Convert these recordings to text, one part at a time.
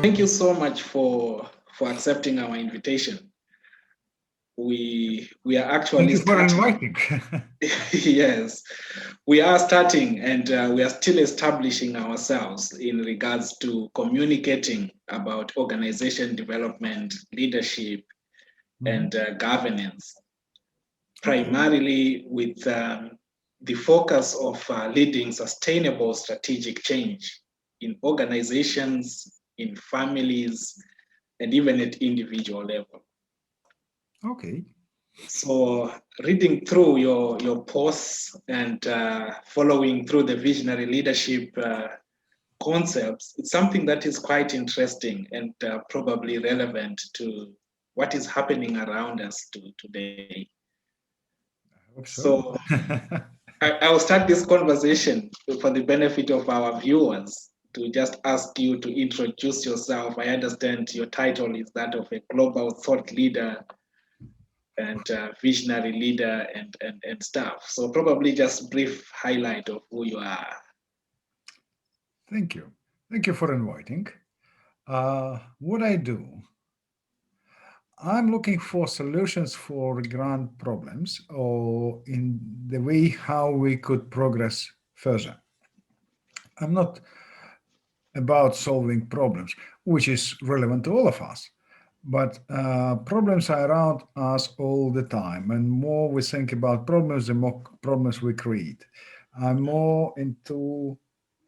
Thank you so much for accepting our invitation. We are actually Thank you for starting. inviting. Yes, we are starting, and we are still establishing ourselves in regards to communicating about organization development, leadership, and governance, primarily with the focus of leading sustainable strategic change in organizations, in families, and even at individual level. Okay. So reading through your posts and following through the visionary leadership concepts, it's something that is quite interesting and probably relevant to what is happening around us today. I hope so. So I'll start this conversation for the benefit of our viewers to just ask you to introduce yourself. I understand your title is that of a global thought leader and visionary leader and stuff. So probably just brief highlight of who you are. Thank you. Thank you for inviting. What I do, I'm looking for solutions for grand problems or in the way how we could progress further. I'm not about solving problems, which is relevant to all of us. But problems are around us all the time. And more we think about problems, the more problems we create. I'm more into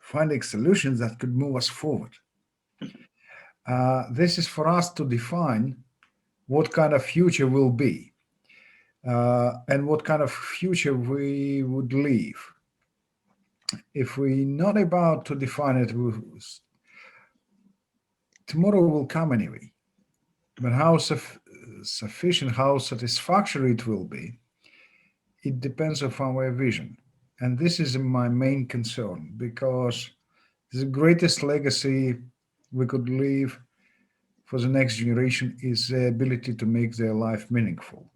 finding solutions that could move us forward. This is for us to define what kind of future will be and what kind of future we would live. If we're not about to define it, tomorrow will come anyway. But how sufficient, how satisfactory it will be, it depends on our vision. And this is my main concern because the greatest legacy we could leave for the next generation is the ability to make their life meaningful.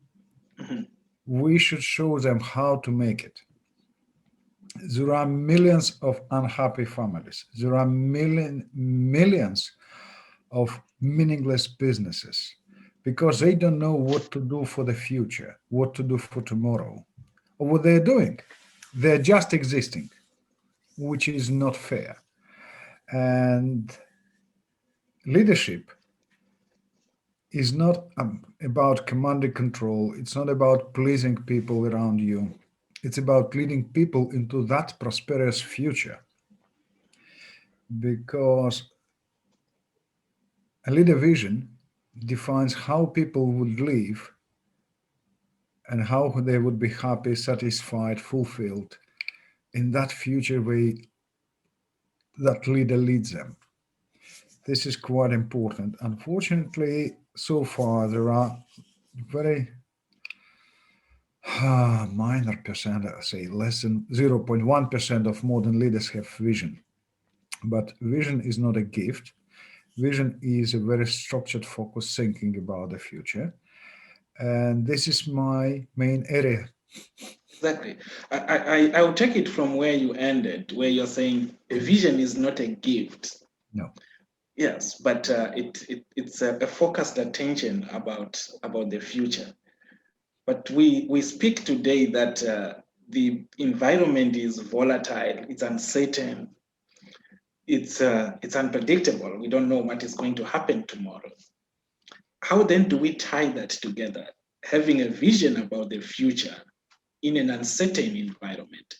Mhm. We should show them how to make it. There are millions of unhappy families. There are millions of meaningless businesses because they don't know what to do for the future, what to do for tomorrow, or what they're doing. They're just existing, which is not fair. And leadership is not about command and control. It's not about pleasing people around you. It's about leading people into that prosperous future. Because a leader vision defines how people would live and how they would be happy, satisfied, fulfilled in that future way that leader leads them. This is quite important. Unfortunately, so far there are very minor percent, I say less than 0.1% of modern leaders have vision. But vision is not a gift. Vision is a very structured, focused thinking about the future. And this is my main area. Exactly. I will take it from where you ended, where you're saying a vision is not a gift. No. Yes, but it's a focused attention about the future. But we speak today that the environment is volatile, it's uncertain, it's unpredictable. We don't know what is going to happen tomorrow. How then do we tie that together? Having a vision about the future in an uncertain environment.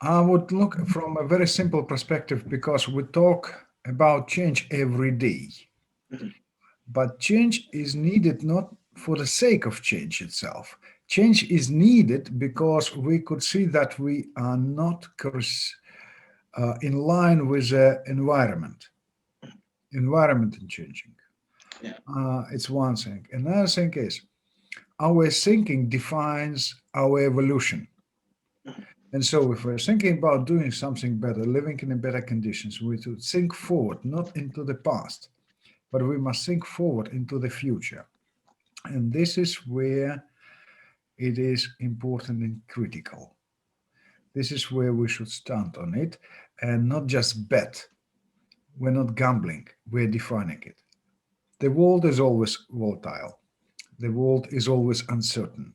I would look from a very simple perspective because we talk about change every day. Mhm. But change is needed not for the sake of change itself. Change is needed because we could see that we are not in line with the environment. Environment is changing. Yeah. It's one thing. Another thing is our thinking defines our evolution. Mhm. And so if we're thinking about doing something better, living in better conditions, we should think forward, not into the past, but we must think forward into the future. And this is where it is important and critical. This is where we should stand on it and not just bet. We're not gambling, we're defining it. The world is always volatile. The world is always uncertain.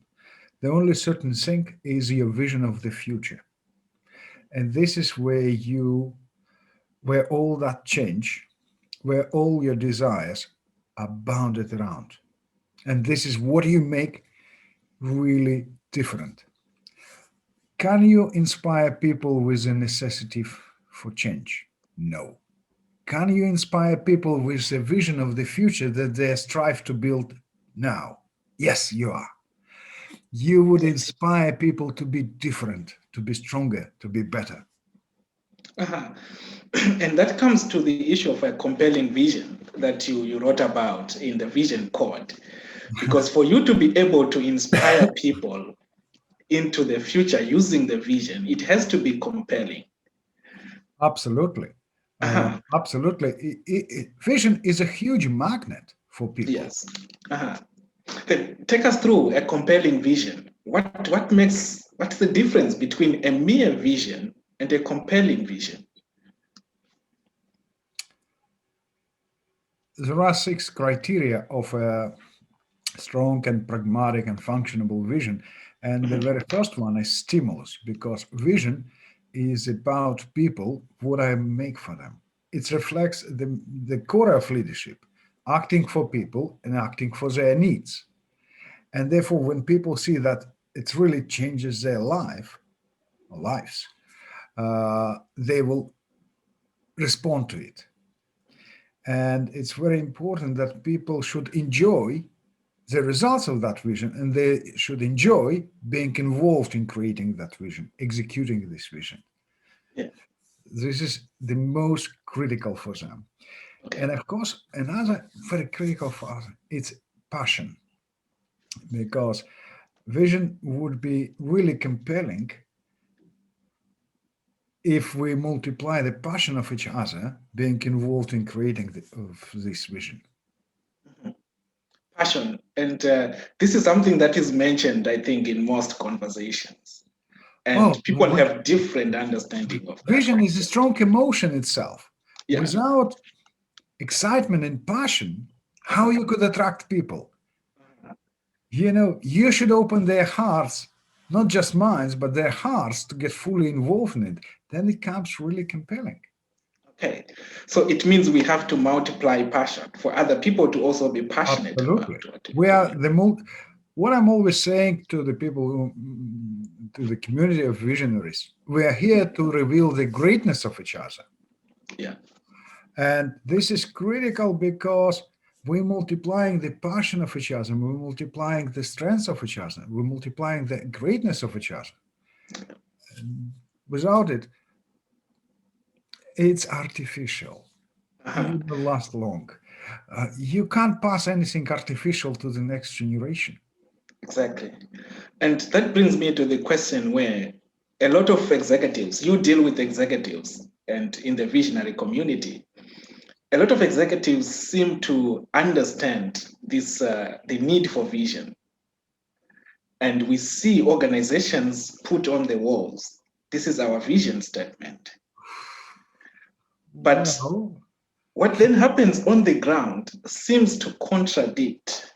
The only certain thing is your vision of the future. And this is where all that change, where all your desires are bounded around. And this is what you make really different. Can you inspire people with a necessity for change? No. Can you inspire people with a vision of the future that they strive to build now? Yes, you are. You would inspire people to be different, to be stronger, to be better. Uh-huh. And that comes to the issue of a compelling vision that you wrote about in the vision code. Because for you to be able to inspire people into the future using the vision, it has to be compelling. Absolutely. Uh-huh. Absolutely. Vision is a huge magnet for people. Yes. Uh-huh. Then take us through a compelling vision. What's the difference between a mere vision and a compelling vision? There are 6 criteria of a strong and pragmatic and functionable vision. And the very first one is stimulus, because vision is about people, what I make for them. It reflects the core of leadership, acting for people and acting for their needs. And therefore, when people see that it really changes their lives, they will respond to it. And it's very important that people should enjoy the results of that vision, and they should enjoy being involved in creating that vision, executing this vision. Yeah. This is the most critical for them. Okay. And of course, another very critical for us, it's passion, because vision would be really compelling if we multiply the passion of each other being involved in creating of this vision. Passion. And this is something that is mentioned, I think, in most conversations. And Oh, people have different understanding of that. vision is a strong emotion itself. Yeah. Without excitement and passion, how you could attract people? You should open their hearts, not just minds, but their hearts to get fully involved in it. Then it comes really compelling. Okay. So it means we have to multiply passion for other people to also be passionate Absolutely. about what We we're are doing. what I'm always saying to the people, to the community of visionaries, we are here to reveal the greatness of each other. Yeah. And this is critical because we're multiplying the passion of each other, we're multiplying the strengths of each other, we're multiplying the greatness of each other. And without it, it's artificial. Uh-huh. It will last long. You can't pass anything artificial to the next generation. Exactly. And that brings me to the question where a lot of executives, you deal with executives and in the visionary community, a lot of executives seem to understand this, the need for vision. And we see organizations put on the walls, this is our vision statement. But Well, what then happens on the ground seems to contradict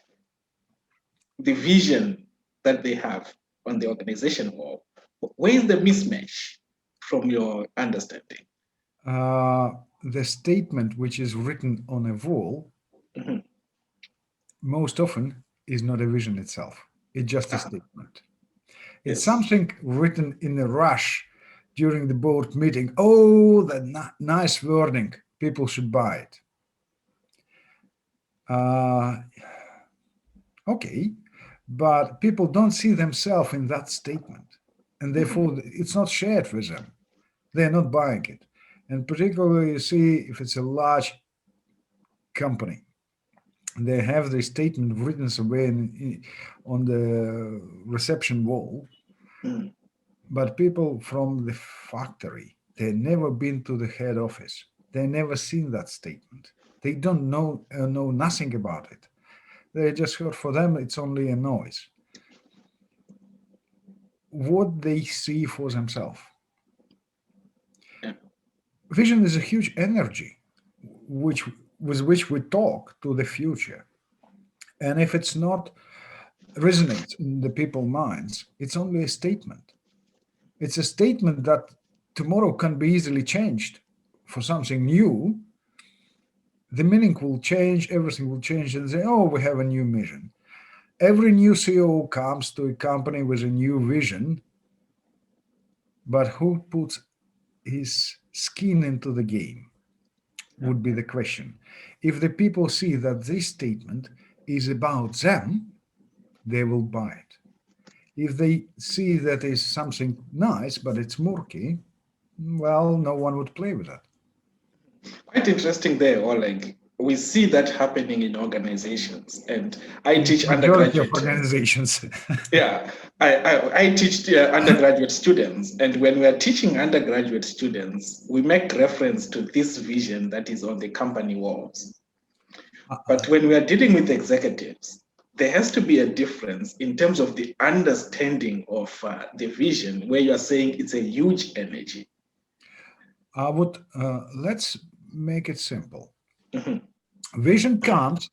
the vision that they have on the organization wall. Where is the mismatch from your understanding? the statement which is written on a wall Mhm. most often is not a vision itself. It's just a Ah, statement. It's yes. something written in a rush during the board meeting. Oh, that nice wording. People should buy it. Uh, okay, but people don't see themselves in that statement, and therefore it's not shared with them. They're not buying it. And particularly, you see, if it's a large company, they have the statement written somewhere on the reception wall, Mm. but people from the factory, they never been to the head office. They never seen that statement. They don't know nothing about it. They just heard, for them it's only a noise. What they see for themselves. Yeah. Vision is a huge energy. with which we talk to the future. And if it's not resonates in the people's minds, it's only a statement. It's a statement that tomorrow can be easily changed for something new. The meaning will change, everything will change, and say, oh, we have a new mission. Every new CEO comes to a company with a new vision, but who puts his skin into the game would be the question. If the people see that this statement is about them, they will buy it. If they see that it's something nice, but it's murky, well, no one would play with that. Quite interesting there, Oleg. We see that happening in organizations, and I teach Majority of undergraduate. organizations. Yeah, I teach undergraduate students, and when we are teaching undergraduate students, we make reference to this vision that is on the company walls. But when we are dealing with executives, there has to be a difference in terms of the understanding of the vision, where you are saying it's a huge energy. I would, let's make it simple. Mhm. Vision comes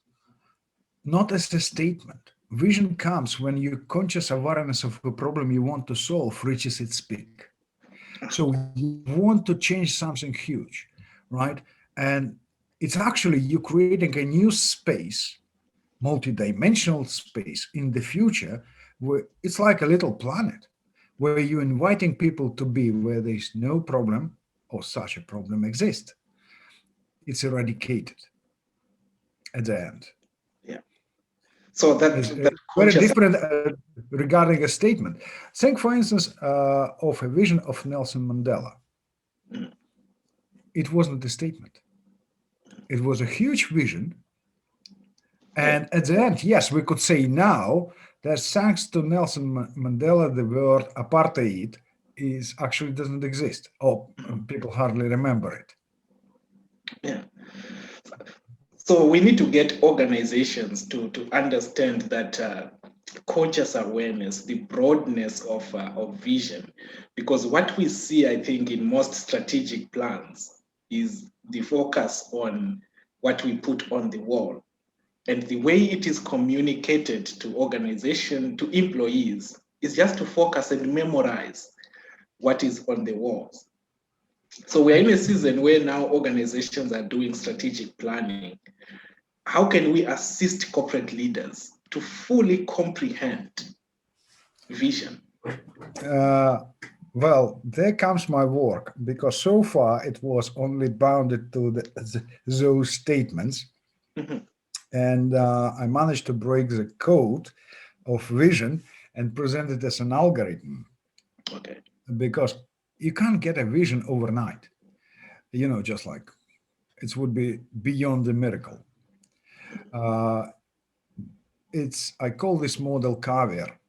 not as a statement. Vision comes when your conscious awareness of a problem you want to solve reaches its peak. So you want to change something huge, right? And it's actually you creating a new space, multi-dimensional space in the future, where it's like a little planet, where you're inviting people to be where there's no problem or such a problem exists. It's eradicated at the end. Yeah. So It's that very conscious. different regarding a statement. Think, for instance, of a vision of Nelson Mandela. Mm. It wasn't a statement. It was a huge vision. And at the end, yes, we could say now that thanks to Nelson Mandela, the word apartheid is actually doesn't exist, or people hardly remember it. Yeah. So we need to get organizations to understand that conscious awareness, the broadness of vision, because what we see, I think, in most strategic plans is the focus on what we put on the wall. And the way it is communicated to organization, to employees, is just to focus and memorize what is on the walls. So we're in a season where now organizations are doing strategic planning. How can we assist corporate leaders to fully comprehend vision? Well, there comes my work, because so far it was only bounded to those statements. Mhm. And I managed to break the code of vision and present it as an algorithm, Okay. because you can't get a vision overnight. Just like it would be beyond the miracle. Uh, I call this model caviar.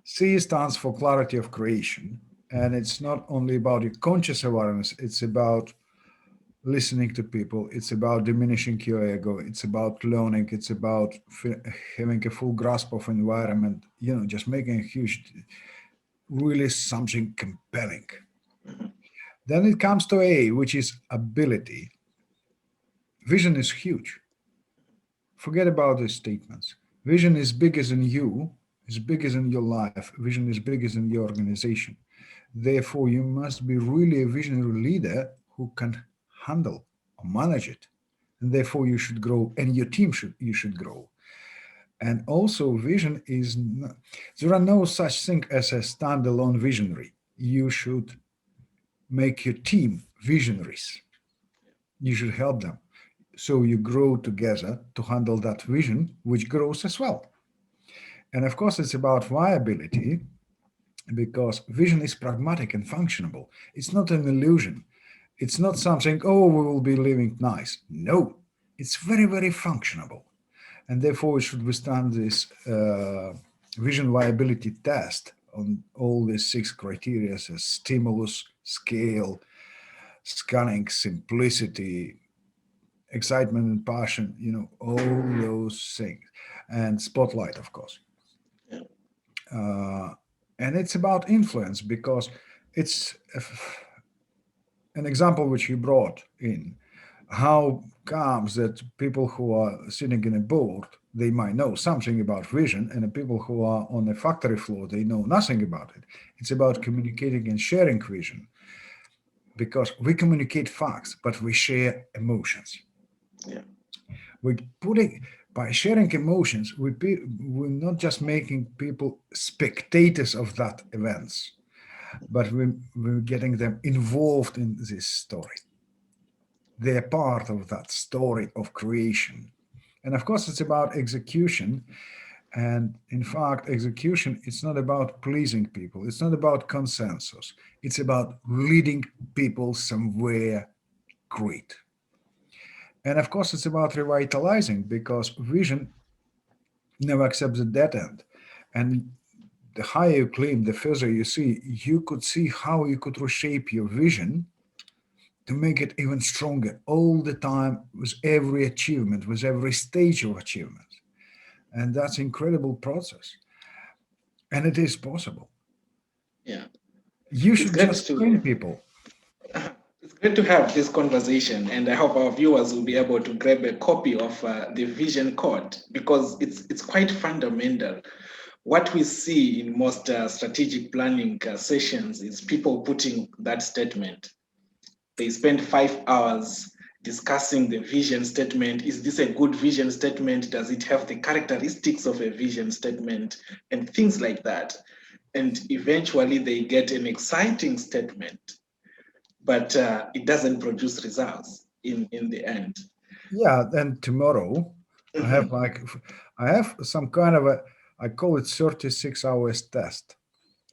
C stands for clarity of creation. And it's not only about your conscious awareness, it's about listening to people. It's about diminishing your ego. It's about learning. It's about having a full grasp of environment, just making a huge, really something compelling. Mhm. Then it comes to A, which is ability. Vision is huge. Forget about these statements. Vision is bigger than you, is bigger than your life. Vision is bigger than your organization. Therefore, you must be really a visionary leader who can handle or manage it. And therefore, you should grow, and your team should grow. And also, vision is there are no such thing as a standalone visionary. You should make your team visionaries. You should help them. So you grow together to handle that vision, which grows as well. And of course, it's about viability, because vision is pragmatic and functionable. It's not an illusion. It's not something, oh, we will be living nice. No, it's very, very functionable. And therefore, it should withstand this vision viability test on all these 6 criteria as stimulus, scale, scanning, simplicity, excitement and passion, all those things. And spotlight, of course. Yeah. And it's about influence, because it's an example which you brought in. how comes that people who are sitting in a board, they might know something about vision, and the people who are on the factory floor, they know nothing about it. It's about communicating and sharing vision, because we communicate facts, but we share emotions. Yeah. We putting by sharing emotions, we're not just making people spectators of that events, but we're getting them involved in this story. They're part of that story of creation. And of course, it's about execution. And in fact, execution, it's not about pleasing people. It's not about consensus. It's about leading people somewhere great. And of course, it's about revitalizing, because vision never accepts a dead end. And the higher you climb, the further you see, you could see how you could reshape your vision to make it even stronger all the time, with every achievement, with every stage of achievement. And that's an incredible process. And it is possible. Yeah. You It's should great just to train people. it's great to have this conversation, and I hope our viewers will be able to grab a copy of the Vision Code, because it's quite fundamental. What we see in most strategic planning sessions is people putting that statement. They spend 5 hours discussing the vision statement. Is this a good vision statement? Does it have the characteristics of a vision statement? And things like that. And eventually they get an exciting statement, but it doesn't produce results in the end. Yeah, and tomorrow I have Mhm, like, I have some kind of a, I call it 36 hours test.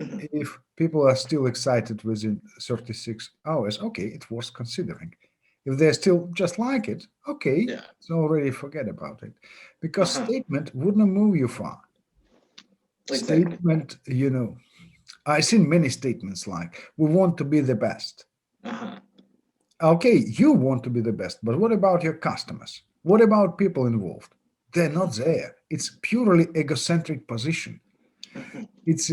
mhm. If people are still excited within 36 hours, okay, it's worth considering. If they still just like it, okay, Yeah. so already forget about it. Because Uh-huh. statement wouldn't move you far. Exactly. Statement, I've seen many statements like, we want to be the best. Uh-huh. Okay, you want to be the best, but what about your customers? What about people involved? They're not there. It's purely egocentric position. Mhm. It's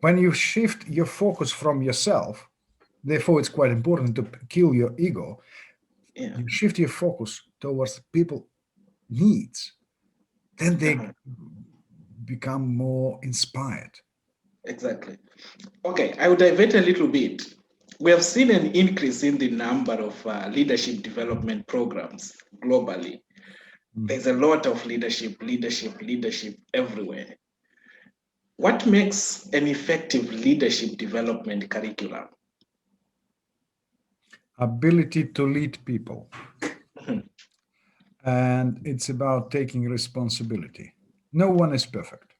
when you shift your focus from yourself, therefore it's quite important to kill your ego. Yeah. You shift your focus towards people needs, then they Uh-huh. become more inspired. Exactly. Okay, I will divert a little bit. We have seen an increase in the number of leadership development programs globally. Mm. There's a lot of leadership everywhere. What makes an effective leadership development curriculum? Ability to lead people. Mhm. And it's about taking responsibility. No one is perfect.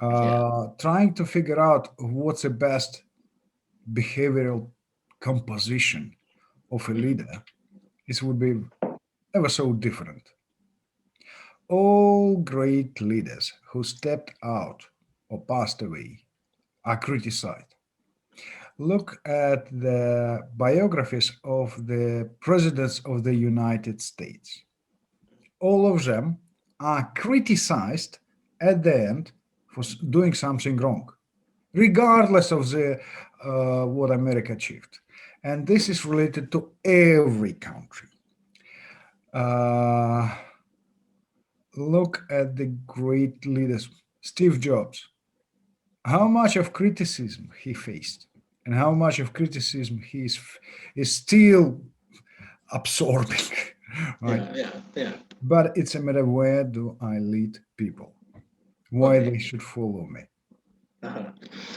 Yeah. Trying to figure out what's the best behavioral composition of a Mhm. leader, it would be ever so different. All great leaders who stepped out or passed away are criticized. Look at the biographies of the presidents of the United States. All of them are criticized at the end for doing something wrong, regardless of the what America achieved. And this is related to every country. Uh, Look at the great leaders, Steve Jobs. How much of criticism he faced, and how much of criticism is still absorbing, right? Yeah. Yeah. Yeah. But it's a matter, where do I lead people? Why Okay. they should follow me? Uh-huh.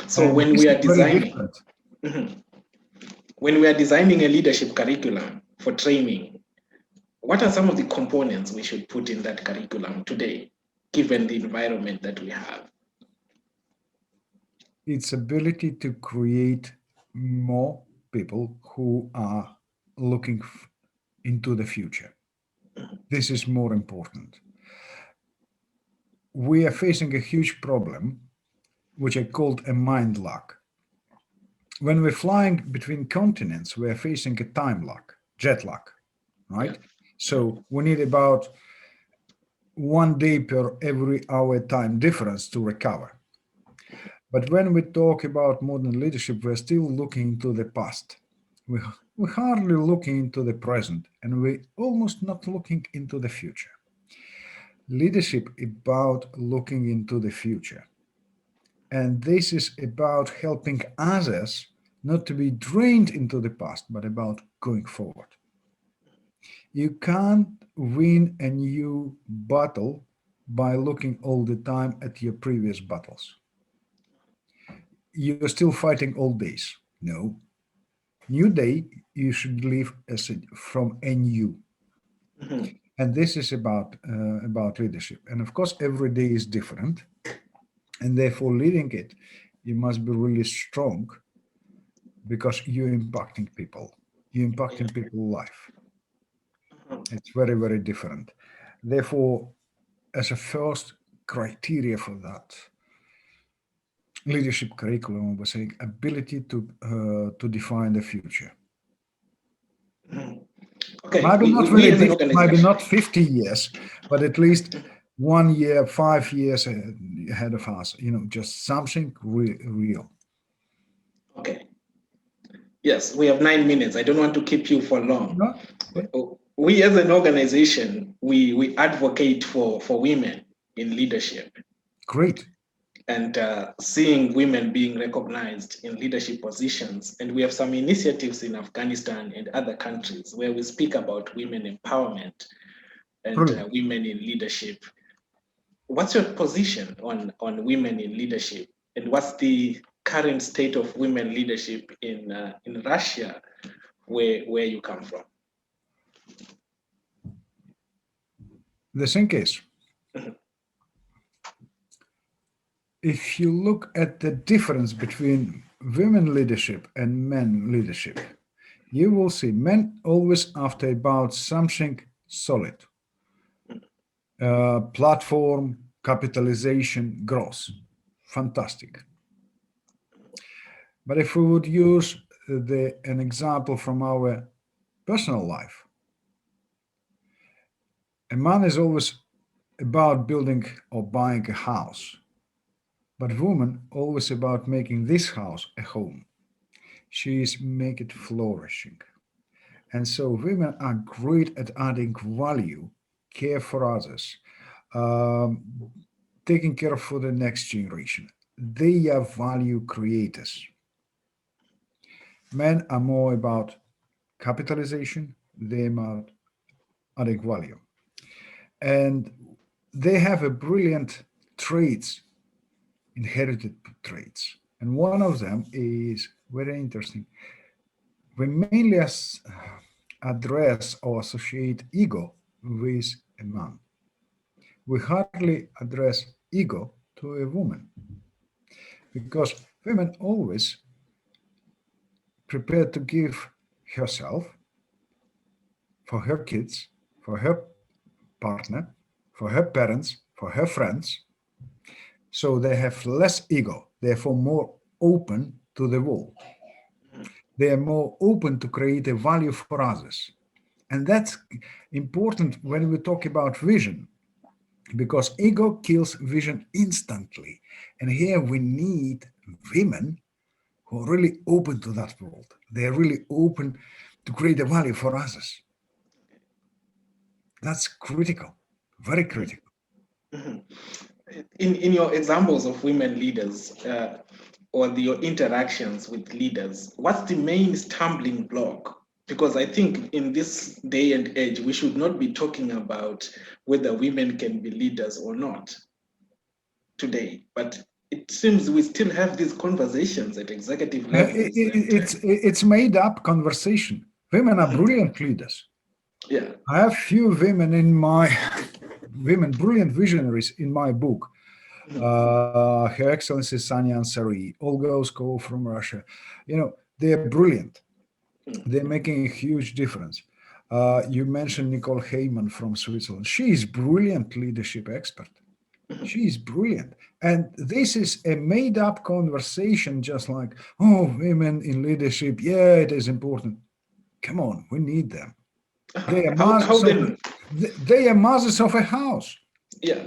So And when this we is are very designing, different. Mhm. When we are designing a leadership curriculum for training, what are some of the components we should put in that curriculum today, given the environment that we have? Its ability to create more people who are looking into the future. This is more important. We are facing a huge problem, which I called a mind lag. When we're flying between continents, we're facing a time lag, jet lag, Yeah. right? So we need about 1 day per every hour time difference to recover. But when we talk about modern leadership, we're still looking to the past. We, we're hardly looking into the present, and we're almost not looking into the future. Leadership is about looking into the future. And this is about helping others not to be drained into the past, but about going forward. You can't win a new battle by looking all the time at your previous battles. You're still fighting old days. No. New day, you should live from a new. Mhm. And this is about leadership. And of course, every day is different. And therefore, leading it, you must be really strong because you're impacting people. You're impacting people's life. It's very, very different. Therefore, as a first criteria for that leadership curriculum, we're saying ability to define the future. Okay, Maybe not we very as an different, maybe organization. not 50 years, but at least 1 year, 5 years ahead of us. Just something real. Okay. Yes, we have 9 minutes. I don't want to keep you for long. No? Okay. We as an organization, we advocate for women in leadership. Great. And seeing women being recognized in leadership positions. And we have some initiatives in Afghanistan and other countries where we speak about women empowerment and women in leadership. What's your position on women in leadership? And what's the current state of women leadership in Russia, where you come from? The thing is, if you look at the difference between women leadership and men leadership, you will see men always after about something solid. Platform, capitalization, growth. Fantastic. But if we would use an example from our personal life, a man is always about building or buying a house, but woman always about making this house a home. She is make it flourishing. And so women are great at adding value, care for others, taking care for the next generation. They are value creators. Men are more about capitalization, they are about adding value. And they have a brilliant traits, inherited traits. And one of them is very interesting. We mainly address or associate ego with a man. We hardly address ego to a woman because women always prepared to give herself for her kids, for her partner, for her parents, for her friends. So they have less ego, therefore more open to the world. They are more open to create a value for others. And that's important when we talk about vision, because ego kills vision instantly. And here we need women who are really open to that world. They're really open to create a value for others. That's critical, very critical. In your examples of women leaders or your interactions with leaders, what's the main stumbling block? Because I think in this day and age, we should not be talking about whether women can be leaders or not today, but it seems we still have these conversations at executive levels. It's made up conversation. Women are brilliant leaders. Yeah. I have few women in my brilliant visionaries in my book. Her Excellency Sanya Ansari, Olga Uskova from Russia. They're brilliant. They're making a huge difference. You mentioned Nicole Heyman from Switzerland. She is brilliant leadership expert. She is brilliant. And this is a made-up conversation, just like, oh, women in leadership, yeah, it is important. Come on, we need them. They are masters of a house. Yeah.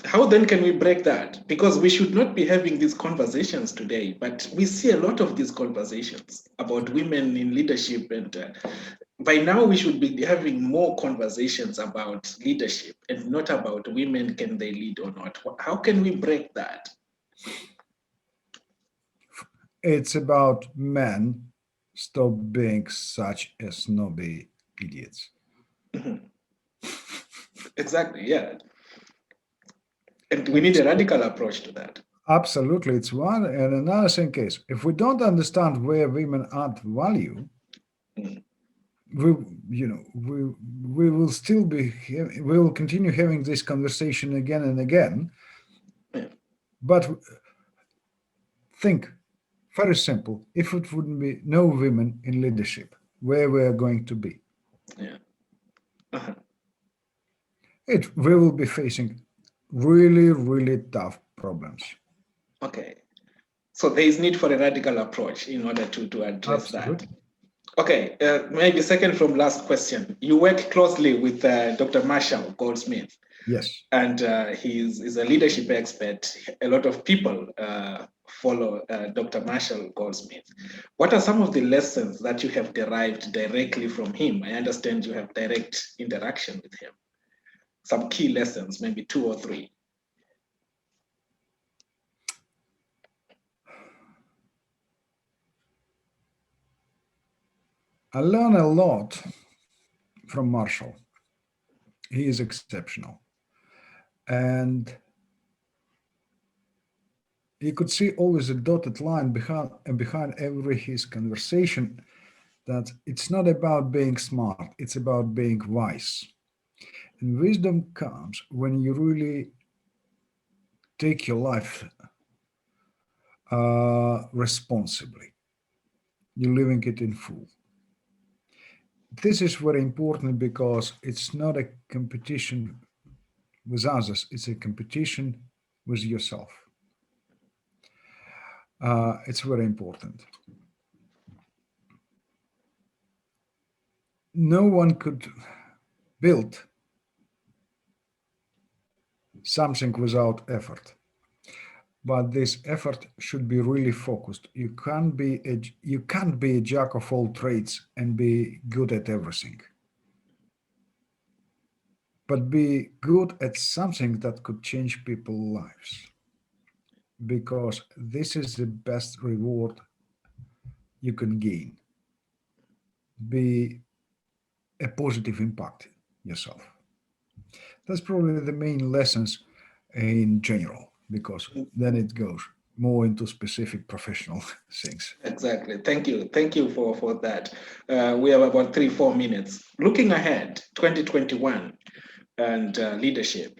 How then can we break that? Because we should not be having these conversations today, but we see a lot of these conversations about women in leadership. And by now, we should be having more conversations about leadership and not about women, can they lead or not? How can we break that? It's about men stop being such a snobby idiots. Mhm. Exactly, yeah. And we need a radical approach to that. Absolutely, it's one. And another thing is, if we don't understand where women add value, Mm. we, we will still be, we will continue having this conversation again and again. Yeah. But think, very simple. If it wouldn't be no women in leadership, where we are going to be? Yeah. Uh-huh. We will be facing really, really tough problems. Okay. So there is need for a radical approach in order to address that. Absolutely. Okay, maybe second from last question. You work closely with Dr. Marshall Goldsmith, Yes. and he's a leadership expert. A lot of people follow Dr. Marshall Goldsmith. What are some of the lessons that you have derived directly from him? I understand you have direct interaction with him. Some key lessons, maybe 2 or 3. I learn a lot from Marshall. He is exceptional. And you could see always a dotted line behind every his conversation that it's not about being smart, it's about being wise. And wisdom comes when you really take your life responsibly. You're living it in full. This is very important because it's not a competition with others, it's a competition with yourself. It's very important. No one could build something without effort, but this effort should be really focused. You can't be a jack of all trades and be good at everything, but be good at something that could change people's lives, because this is the best reward you can gain. Be a positive impact yourself. That's probably the main lessons in general, because then it goes more into specific professional things. Exactly. Thank you. Thank you for that. We have about 3, 4 minutes. Looking ahead, 2021 and leadership.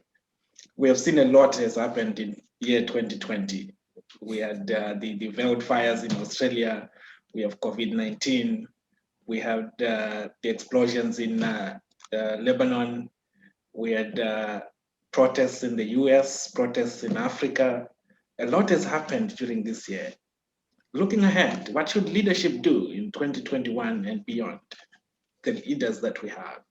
We have seen a lot has happened in year 2020. We had the wildfires in Australia. We have COVID-19. We had the explosions in Lebanon. We had protests in the US, protests in Africa. A lot has happened during this year. Looking ahead, what should leadership do in 2021 and beyond? The leaders that we have.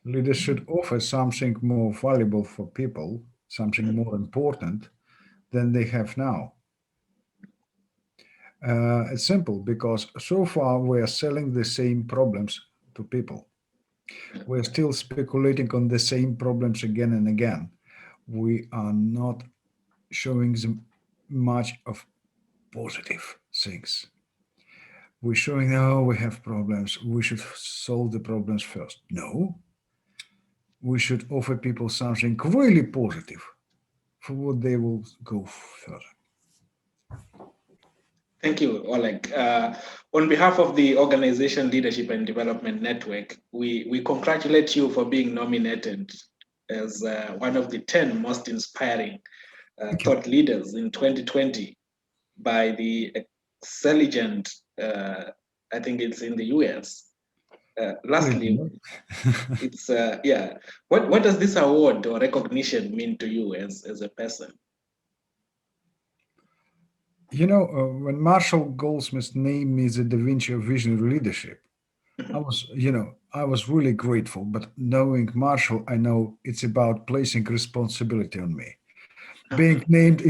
Leaders should offer something more valuable for people, something more important than they have now. It's simple because so far we are selling the same problems to people. We're still speculating on the same problems again and again. We are not showing them much of positive things. We're showing, oh, we have problems. We should solve the problems first. No, we should offer people something really positive for what they will go further. Thank you, Oleg. On behalf of the Organization Leadership and Development Network, we congratulate you for being nominated as one of the 10 most inspiring Thank you. thought leaders in 2020 by the Excelligent, I think it's in the US. Lastly, it's yeah. What does this award or recognition mean to you as a person? When Marshall Goldsmith named me the Da Vinci of Visionary Leadership, I was really grateful, but knowing Marshall, I know it's about placing responsibility on me. Being named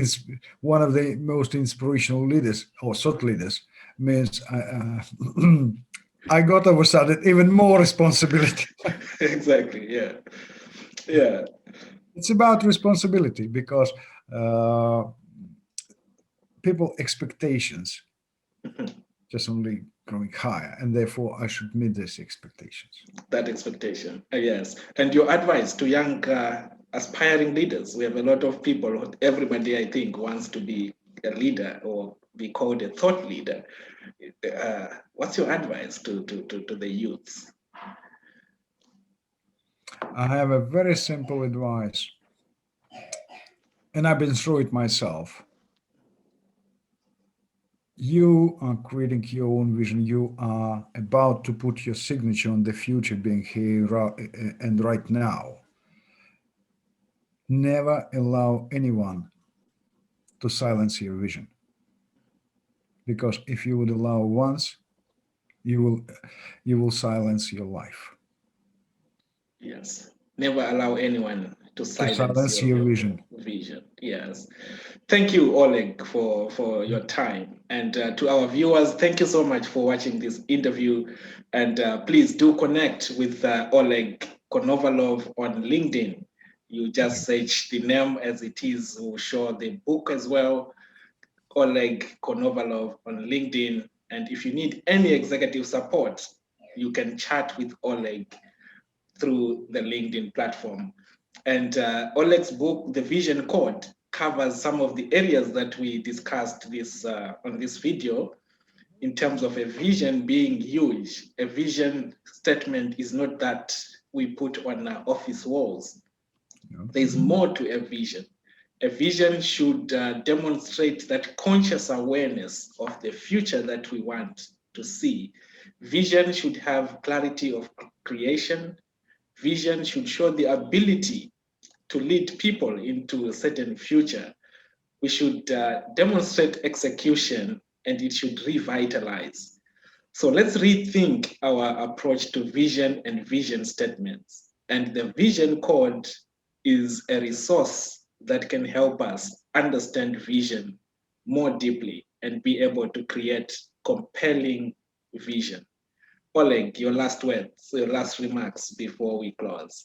one of the most inspirational leaders or thought leaders means I got over sudden even more responsibility. Exactly. Yeah. Yeah. It's about responsibility because people expectations just only growing higher, and therefore I should meet these expectations. That expectation. Yes. And your advice to young aspiring leaders. We have a lot of people, everybody I think wants to be a leader or be called a thought leader. What's your advice to the youths? I have a very simple advice, and I've been through it myself. You are creating your own vision. You are about to put your signature on the future being here and right now. Never allow anyone to silence your vision. Because if you would allow once, you will silence your life. Yes. Never allow anyone to To silence silence your vision. vision. Yes. Thank you, Oleg, for your time. And to our viewers, thank you so much for watching this interview. And please do connect with Oleg Konovalov on LinkedIn. You just search the name as it is, will show the book as well, Oleg Konovalov on LinkedIn. And if you need any executive support, you can chat with Oleg through the LinkedIn platform. And Oleg's book, The Vision Code, covers some of the areas that we discussed on this video in terms of a vision being huge. A vision statement is not that we put on office walls. There's more to a vision. A vision should demonstrate that conscious awareness of the future that we want to see. Vision should have clarity of creation. Vision should show the ability to lead people into a certain future. We should demonstrate execution, and it should revitalize. So let's rethink our approach to vision and vision statements. And the vision code is a resource that can help us understand vision more deeply and be able to create compelling vision. Oleg, your last words, your last remarks before we close.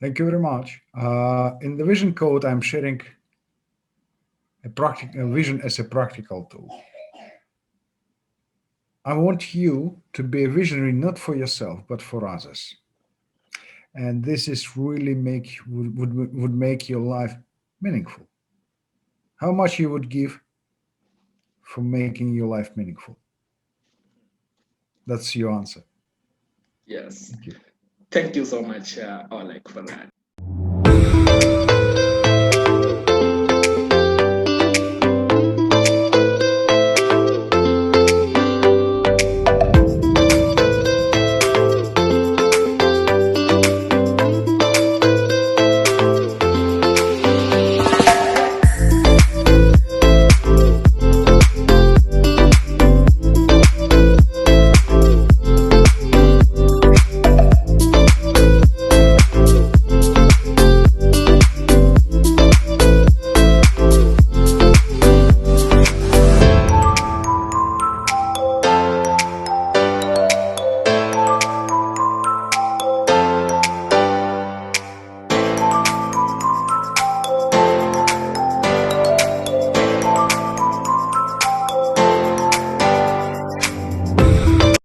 Thank you very much. In the vision code, I'm sharing a vision as a practical tool. I want you to be a visionary not for yourself but for others, and this is really would make your life meaningful. How much you would give for making your life meaningful? That's your answer. Yes. Thank you. Thank you so much, Oleg, for that.